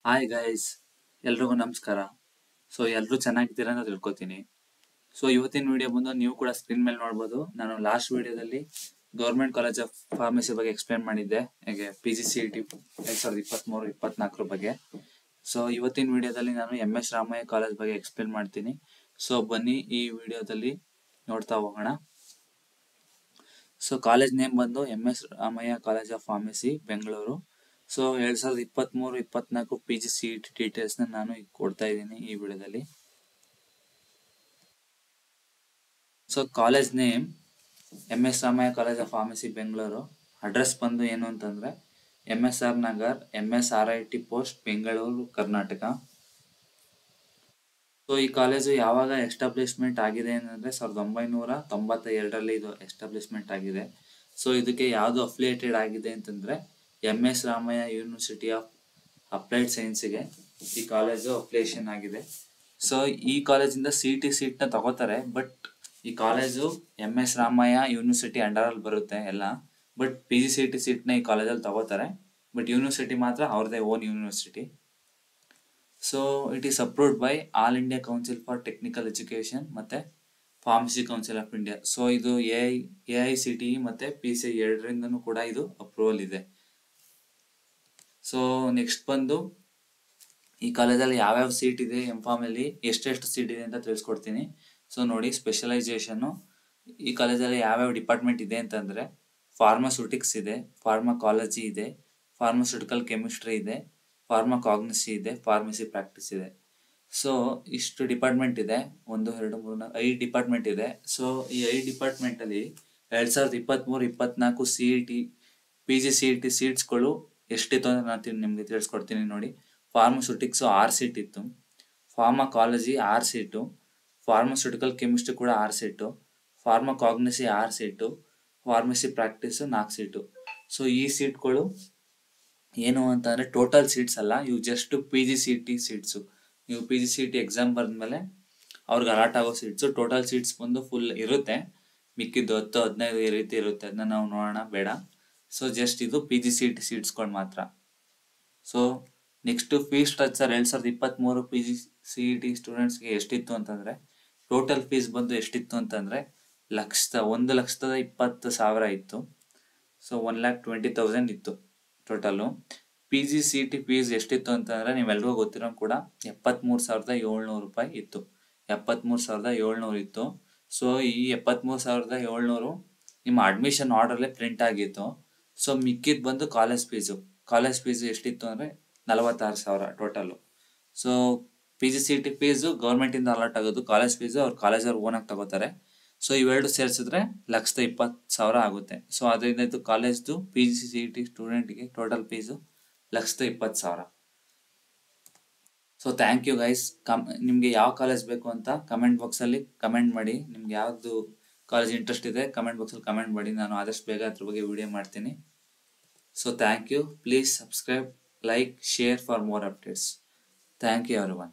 Hi guys, ಎಲ್ರಿಗೂ ನಮಸ್ಕಾರ. ಎಲ್ಲರೂ ಚೆನ್ನಾಗಿದ್ದೀರಾ ಅಂತ ತಿಳ್ಕೊತೀನಿ. ಇವತ್ತಿನ ವಿಡಿಯೋ ಬಂದು ನೀವು ಕೂಡ ಸ್ಕ್ರೀನ್ ಮೇಲೆ ನೋಡ್ಬೋದು. ನಾನು ಲಾಸ್ಟ್ ವಿಡಿಯೋದಲ್ಲಿ ಗೌರ್ಮೆಂಟ್ ಕಾಲೇಜ್ ಆಫ್ ಫಾರ್ಮಸಿ ಬಗ್ಗೆ ಎಕ್ಸ್ಪ್ಲೇನ್ ಮಾಡಿದ್ದೆ, ಹಾಗೆ PGCET 2023-24 ಬಗ್ಗೆ. ಇವತ್ತಿನ ವಿಡಿಯೋದಲ್ಲಿ ನಾನು MS ರಾಮಯ್ಯ ಕಾಲೇಜ್ ಬಗ್ಗೆ ಎಕ್ಸ್ಪ್ಲೇನ್ ಮಾಡ್ತೀನಿ. ಬನ್ನಿ ಈ ವಿಡಿಯೋದಲ್ಲಿ ನೋಡ್ತಾ ಹೋಗೋಣ. ಕಾಲೇಜ್ ನೇಮ್ ಬಂದು MS Ramaiah college of pharmacy Bengaluru. 2023-24 PGCET details ನಾನು ಈಗ ಕೊಡ್ತಾ ಇದ್ದೀನಿ ಈ ವಿಡಿಯೋದಲ್ಲಿ. College name MS Ramaiah college of pharmacy Bengaluru. Address ಬಂದು ಏನು ಅಂತಂದ್ರೆ MSR Nagar, MSRIT post, Bengaluru, Karnataka. ಈ ಕಾಲೇಜು ಯಾವಾಗ ಎಸ್ಟಾಬ್ಲಿಷ್ಮೆಂಟ್ ಆಗಿದೆ ಅಂತಂದ್ರೆ 1992ರಲ್ಲಿ ಇದು ಎಸ್ಟಾಬ್ಲಿಷ್ಮೆಂಟ್ ಆಗಿದೆ. ಇದಕ್ಕೆ ಯಾವುದು ಅಫಿಲಿಯೇಟೆಡ್ ಆಗಿದೆ ಅಂತಂದ್ರೆ MS Ramaiah university of applied ಸೈನ್ಸ್ಗೆ ಈ ಕಾಲೇಜು ಅಫಿಲಿಯೇಷನ್ ಆಗಿದೆ. ಈ ಕಾಲೇಜಿಂದ CET ಸೀಟ್ ನ ತಗೋತಾರೆ, ಬಟ್ ಈ college MS Ramaiah university under ಅಲ್ಲಿ ಬರುತ್ತೆ ಎಲ್ಲ. ಬಟ್ PGCET ಸೀಟ್ ನ ಈ ಕಾಲೇಜಲ್ಲಿ ತಗೋತಾರೆ, ಬಟ್ ಯೂನಿವರ್ಸಿಟಿ ಮಾತ್ರ ಅವ್ರದೇ own university. It is approved by all India council for technical education ಮತ್ತೆ ಫಾರ್ಮಸಿ ಕೌನ್ಸಿಲ್ ಆಫ್ ಇಂಡಿಯಾ. ಇದು AICTE ಮತ್ತೆ PCI ಎರಡರಿಂದನೂ ಕೂಡ ಇದು ಅಪ್ರೂವಲ್ ಇದೆ. ನೆಕ್ಸ್ಟ್ ಬಂದು ಈ ಕಾಲೇಜಲ್ಲಿ ಯಾವ್ಯಾವ ಸೀಟ್ ಇದೆ, M.Pharm ಅಲ್ಲಿ ಎಷ್ಟೆಷ್ಟು ಸೀಟ್ ಇದೆ ಅಂತ ತಿಳಿಸ್ಕೊಡ್ತೀನಿ. ನೋಡಿ, ಸ್ಪೆಷಲೈಸೇಷನ್ ಈ ಕಾಲೇಜಲ್ಲಿ ಯಾವ್ಯಾವ ಡಿಪಾರ್ಟ್ಮೆಂಟ್ ಇದೆ ಅಂತಂದ್ರೆ ಫಾರ್ಮಾಸ್ಯೂಟಿಕ್ಸ್ ಇದೆ, ಫಾರ್ಮಕಾಲಜಿ ಇದೆ, ಫಾರ್ಮಾಸ್ಯೂಟಿಕಲ್ ಕೆಮಿಸ್ಟ್ರಿ ಇದೆ, ಫಾರ್ಮಕಾಗ್ನಸಿ ಇದೆ, ಫಾರ್ಮಸಿ ಪ್ರಾಕ್ಟೀಸ್ ಇದೆ. ಇಷ್ಟು ಡಿಪಾರ್ಟ್ಮೆಂಟ್ ಇದೆ. 1, 2, 3, 4, 5 ಡಿಪಾರ್ಟ್ಮೆಂಟ್ ಇದೆ. ಈ 5 ಡಿಪಾರ್ಟ್ಮೆಂಟ್ ಅಲ್ಲಿ 2023-24 CET PGCET ಸೀಟ್ಸ್ಗಳು ಎಷ್ಟಿತ್ತು ಅಂತ ನಾನು ನಿಮ್ಗೆ ತಿಳಿಸ್ಕೊಡ್ತೀನಿ. ನೋಡಿ, ಫಾರ್ಮಾಸ್ಯೂಟಿಕ್ಸ್ 6 ಸೀಟ್ ಇತ್ತು, ಫಾರ್ಮಕಾಲಜಿ 6 ಸೀಟು, ಫಾರ್ಮಾಸ್ಯೂಟಿಕಲ್ ಕೆಮಿಸ್ಟ್ರಿ ಕೂಡ 6 seat, pharmacognosy 6 seat, pharmacy practice 4 seat. ಈ ಸೀಟ್ಗಳು ಏನು ಅಂತಂದ್ರೆ ಟೋಟಲ್ ಸೀಟ್ಸ್ ಅಲ್ಲ, ಇವು ಜಸ್ಟ್ PGCET ಸೀಟ್ಸು. ನೀವು PGCET ಎಕ್ಸಾಮ್ ಬರೆದ್ಮೇಲೆ ಅವ್ರಿಗೆ ಅಲಾಟ್ ಆಗೋ ಸೀಟ್ಸು. ಟೋಟಲ್ ಸೀಟ್ಸ್ ಬಂದು ಫುಲ್ ಇರುತ್ತೆ, ಮಿಕ್ಕಿದ್ದು 10-15 ಈ ರೀತಿ ಇರುತ್ತೆ, ಅದನ್ನ ನಾವು ನೋಡೋಣ ಬೇಡ. ಜಸ್ಟ್ ಇದು PGCET ಸೀಟ್ಸ್ಗಳು ಮಾತ್ರ. ನೆಕ್ಸ್ಟ್ ಫೀಸ್ ಸ್ಟ್ರಕ್ಚರ್ 2023 PGCET ಸ್ಟೂಡೆಂಟ್ಸ್ಗೆ ಎಷ್ಟಿತ್ತು ಅಂತಂದ್ರೆ ಟೋಟಲ್ ಫೀಸ್ ಬಂದು ಎಷ್ಟಿತ್ತು ಅಂತಂದ್ರೆ 1,20,000 ಇತ್ತು. 1,20,000 ಇತ್ತು ಟೋಟಲು. PGCET ಫೀಸ್ ಎಷ್ಟಿತ್ತು ಅಂತಂದ್ರೆ ನೀವೆಲ್ರಿಗೂ ಗೊತ್ತಿರೋ ಕೂಡ 73,700 ರೂಪಾಯಿ ಇತ್ತು. 73,700 ಇತ್ತು. ಈ 73,700 ನಿಮ್ಮ ಅಡ್ಮಿಷನ್ ಆರ್ಡರ್ಲೆ ಪ್ರಿಂಟ್ ಆಗಿತ್ತು. ಮಿಕ್ಕಿದ್ ಬಂದು ಕಾಲೇಜ್ ಫೀಸು ಎಷ್ಟಿತ್ತು ಅಂದ್ರೆ 46,000 ಟೋಟಲು. PGCET ಫೀಸು ಗೌರ್ಮೆಂಟ್ ಇಂದ ಅಲಾಟ್ ಆಗೋದು, ಕಾಲೇಜ್ ಫೀಸು ಅವ್ರು ಕಾಲೇಜವ್ರು ಓನ್ ಆಗಿ ತಗೋತಾರೆ. ಇವೆರಡು ಸೇರಿಸಿದ್ರೆ 1,20,000 ಆಗುತ್ತೆ. ಅದರಿಂದ ಇದು ಕಾಲೇಜ್ದು PGCET ಸ್ಟೂಡೆಂಟ್ಗೆ total fees 1,20,000. Thank you guys. ನಿಮ್ಗೆ ಯಾವ ಕಾಲೇಜ್ ಬೇಕು ಅಂತ ಕಮೆಂಟ್ ಬಾಕ್ಸ್ ಅಲ್ಲಿ ಕಮೆಂಟ್ ಮಾಡಿ. ನಿಮ್ಗೆ ಯಾವ್ದು ಕಾಲೇಜ್ ಇಂಟ್ರೆಸ್ಟ್ ಇದೆ ಕಮೆಂಟ್ ಬಾಕ್ಸ್ ಅಲ್ಲಿ ಕಮೆಂಟ್ ಮಾಡಿ, ನಾನು ಆದಷ್ಟು ಬೇಗ ಅದ್ರ ಬಗ್ಗೆ ವಿಡಿಯೋ ಮಾಡ್ತೀನಿ. Thank you. Please subscribe, like, share for more updates. Thank you everyone.